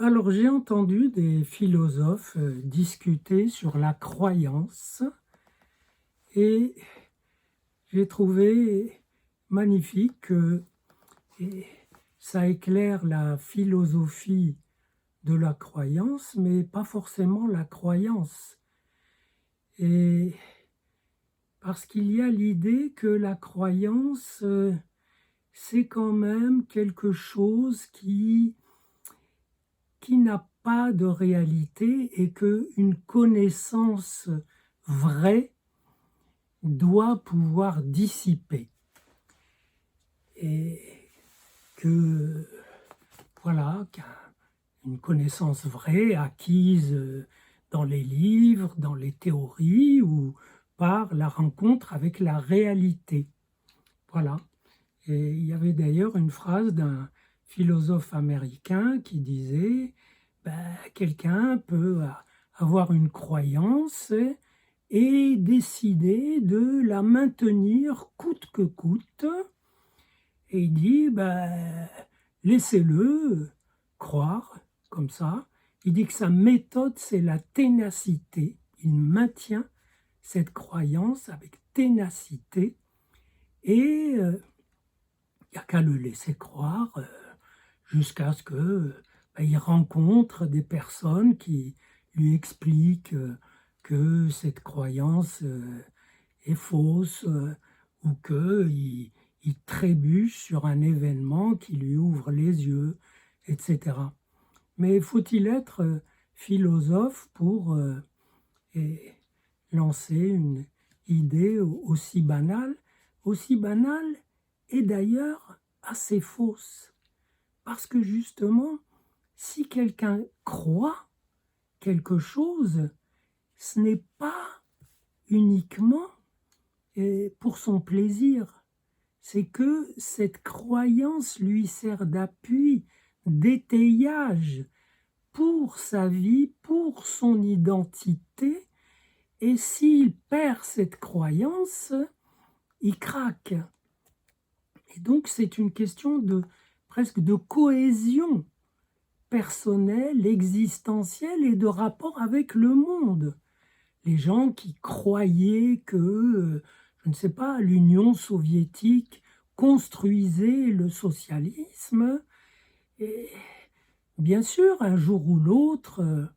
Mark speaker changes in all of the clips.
Speaker 1: Alors, j'ai entendu des philosophes discuter sur la croyance et j'ai trouvé magnifique que et ça éclaire la philosophie de la croyance, mais pas forcément la croyance. Et parce qu'il y a l'idée que la croyance, c'est quand même quelque chose qui n'a pas de réalité et qu'une connaissance vraie doit pouvoir dissiper. Et que, voilà, qu'une connaissance vraie acquise dans les livres, dans les théories ou par la rencontre avec la réalité. Voilà. Et il y avait d'ailleurs une phrase d'un philosophe américain qui disait quelqu'un peut avoir une croyance et décider de la maintenir coûte que coûte. Et il dit laissez-le croire comme ça. Il dit que sa méthode, c'est la ténacité. Il maintient cette croyance avec ténacité et il n'y a qu'à le laisser croire jusqu'à ce que il rencontre des personnes qui lui expliquent que cette croyance est fausse ou qu'il il trébuche sur un événement qui lui ouvre les yeux, etc. Mais faut-il être philosophe pour lancer une idée aussi banale et d'ailleurs assez fausse? Parce que justement, si quelqu'un croit quelque chose, ce n'est pas uniquement pour son plaisir. C'est que cette croyance lui sert d'appui, d'étayage pour sa vie, pour son identité. Et s'il perd cette croyance, il craque. Et donc c'est une question presque de cohésion personnelle, existentielle et de rapport avec le monde. Les gens qui croyaient que, je ne sais pas, l'Union soviétique construisait le socialisme, et bien sûr, un jour ou l'autre,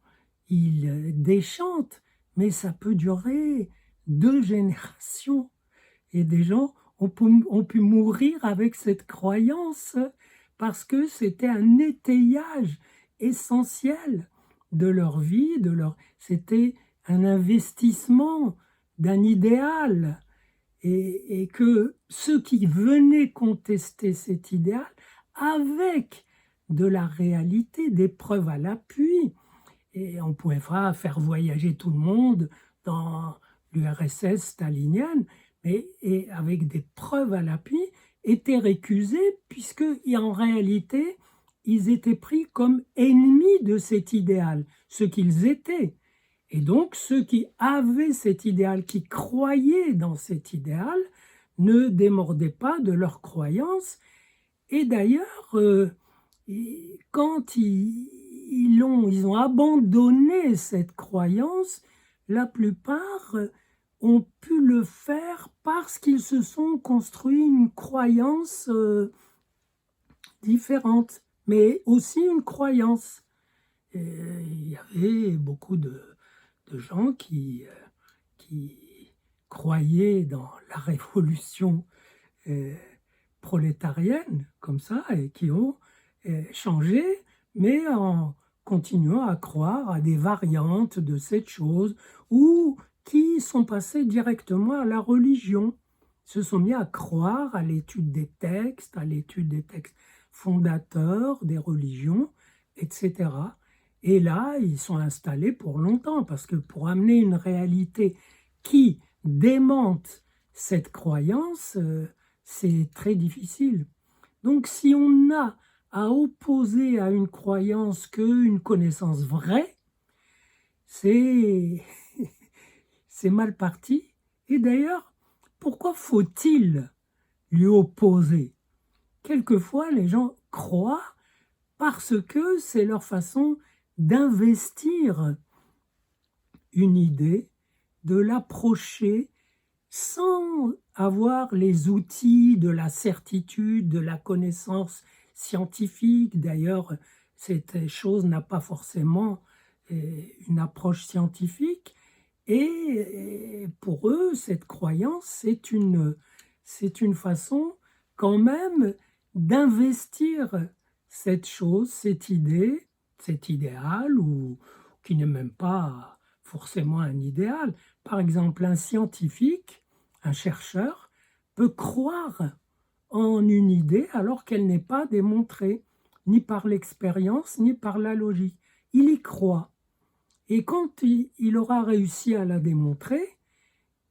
Speaker 1: ils déchantent, mais ça peut durer 2 générations. Et des gens ont pu mourir avec cette croyance parce que c'était un étayage essentiel de leur vie, c'était un investissement d'un idéal. Et que ceux qui venaient contester cet idéal avec de la réalité, des preuves à l'appui, et on pouvait pas faire voyager tout le monde dans l'URSS stalinienne, et avec des preuves à l'appui, étaient récusés puisque en réalité, ils étaient pris comme ennemis de cet idéal, ce qu'ils étaient. Et donc, ceux qui avaient cet idéal, qui croyaient dans cet idéal, ne démordaient pas de leur croyance. Et d'ailleurs, quand ils ont abandonné cette croyance, la plupart ont pu le faire parce qu'ils se sont construits une croyance différente, mais aussi une croyance. Et il y avait beaucoup de gens qui croyaient dans la révolution euh, prolétarienne, comme ça, et qui ont changé, mais en continuant à croire à des variantes de cette chose, ou qui sont passés directement à la religion, se sont mis à croire à l'étude des textes, à l'étude des textes fondateurs des religions, etc. Et là, ils sont installés pour longtemps, parce que pour amener une réalité qui démente cette croyance, c'est très difficile. Donc si on a à opposer à une croyance qu'une connaissance vraie, c'est c'est mal parti. Et d'ailleurs, pourquoi faut-il lui opposer? Quelquefois, les gens croient parce que c'est leur façon d'investir une idée, de l'approcher sans avoir les outils de la certitude, de la connaissance scientifique. D'ailleurs, cette chose n'a pas forcément une approche scientifique. Et pour eux, cette croyance, c'est une façon quand même d'investir cette chose, cette idée, cet idéal, ou qui n'est même pas forcément un idéal. Par exemple, un scientifique, un chercheur, peut croire en une idée alors qu'elle n'est pas démontrée, ni par l'expérience, ni par la logique. Il y croit. Et quand il aura réussi à la démontrer,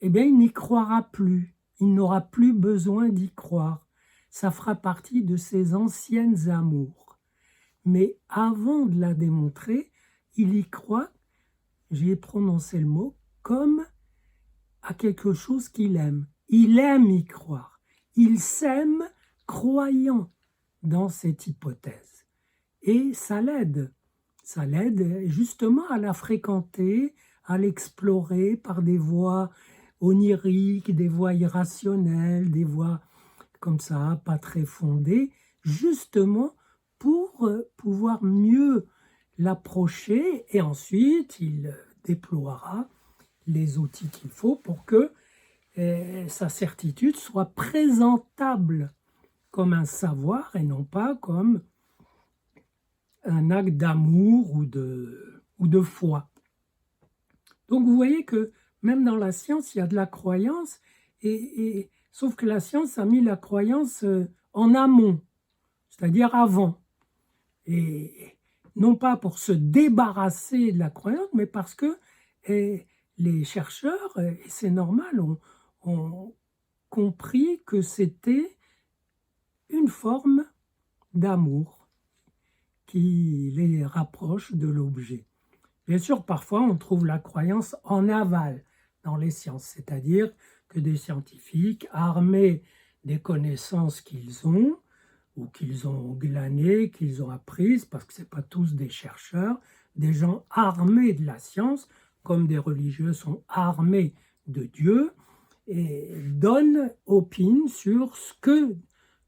Speaker 1: eh bien, il n'y croira plus. Il n'aura plus besoin d'y croire. Ça fera partie de ses anciennes amours. Mais avant de la démontrer, il y croit, j'ai prononcé le mot, comme à quelque chose qu'il aime. Il aime y croire. Il s'aime croyant dans cette hypothèse. Et ça l'aide. Ça l'aide justement à la fréquenter, à l'explorer par des voies oniriques, des voies irrationnelles, des voies comme ça, pas très fondées, justement pour pouvoir mieux l'approcher, et ensuite il déploiera les outils qu'il faut pour que sa certitude soit présentable comme un savoir et non pas comme un acte d'amour ou de foi. Donc vous voyez que même dans la science, il y a de la croyance, sauf que la science a mis la croyance en amont, c'est-à-dire avant. Et non pas pour se débarrasser de la croyance, mais parce que les chercheurs, et c'est normal, ont compris que c'était une forme d'amour qui les rapproche de l'objet. Bien sûr, parfois, on trouve la croyance en aval dans les sciences, c'est-à-dire que des scientifiques, armés des connaissances qu'ils ont, ou qu'ils ont glanées, qu'ils ont apprises, parce que ce n'est pas tous des chercheurs, des gens armés de la science, comme des religieux sont armés de Dieu, et opinent sur ce que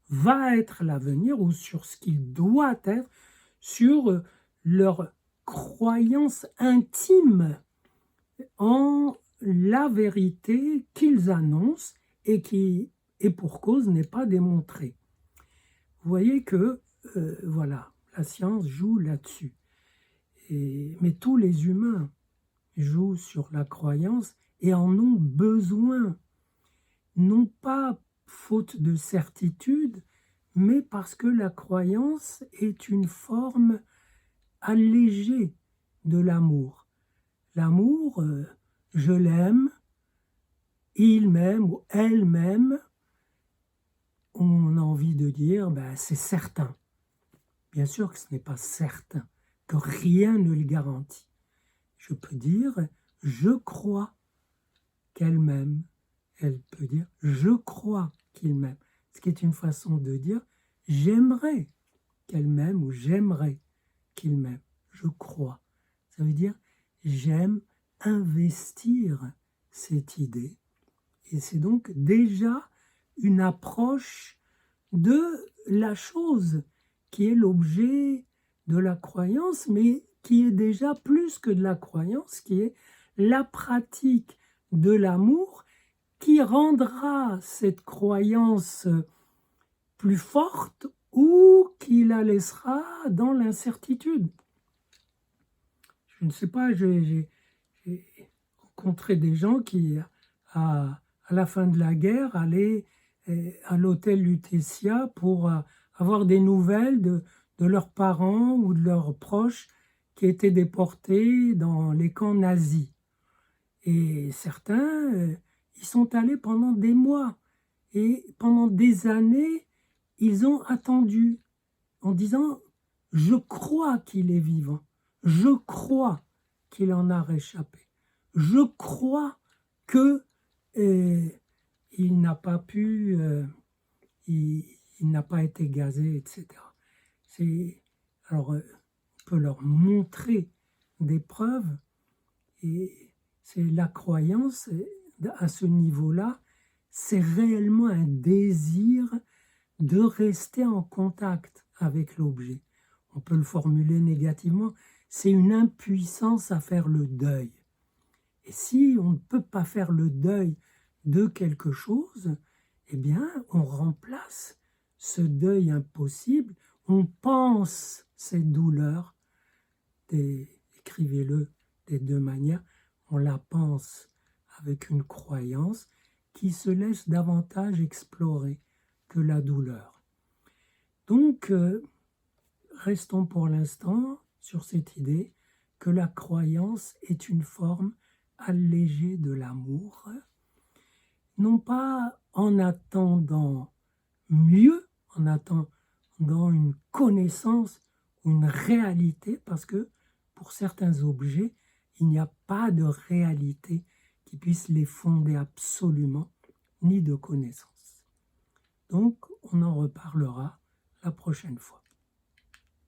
Speaker 1: va être l'avenir ou sur ce qu'il doit être, sur leur croyance intime en la vérité qu'ils annoncent et qui, et pour cause, n'est pas démontrée. Vous voyez que, voilà, la science joue là-dessus. Mais tous les humains jouent sur la croyance et en ont besoin, non pas faute de certitude, mais parce que la croyance est une forme allégée de l'amour. L'amour, je l'aime, il m'aime ou elle m'aime, on a envie de dire, ben, c'est certain. Bien sûr que ce n'est pas certain, que rien ne le garantit. Je peux dire, je crois qu'elle m'aime. Elle peut dire, je crois qu'il m'aime. Ce qui est une façon de dire, j'aimerais qu'elle m'aime ou j'aimerais qu'il m'aime. Je crois. Ça veut dire, j'aime investir cette idée. Et c'est donc déjà une approche de la chose qui est l'objet de la croyance, mais qui est déjà plus que de la croyance, qui est la pratique de l'amour qui rendra cette croyance plus forte ou qui la laissera dans l'incertitude. Je ne sais pas, j'ai rencontré des gens qui, à la fin de la guerre, allaient à l'hôtel Lutetia pour avoir des nouvelles de leurs parents ou de leurs proches qui étaient déportés dans les camps nazis. Et certains, ils sont allés pendant des mois. Et pendant des années, ils ont attendu en disant « Je crois qu'il est vivant. Je crois qu'il en a réchappé. Je crois que il n'a pas pu, il n'a pas été gazé, etc. » Alors, on peut leur montrer des preuves, et c'est la croyance à ce niveau-là, c'est réellement un désir de rester en contact avec l'objet. On peut le formuler négativement, c'est une impuissance à faire le deuil. Et si on ne peut pas faire le deuil de quelque chose, eh bien, on remplace ce deuil impossible, on pense cette douleur, écrivez-le des deux manières, on la pense avec une croyance qui se laisse davantage explorer que la douleur. Donc, restons pour l'instant sur cette idée que la croyance est une forme allégée de l'amour, non pas en attendant mieux, en attendant une connaissance ou une réalité, parce que pour certains objets, il n'y a pas de réalité qui puisse les fonder absolument, ni de connaissance. Donc, on en reparlera la prochaine fois.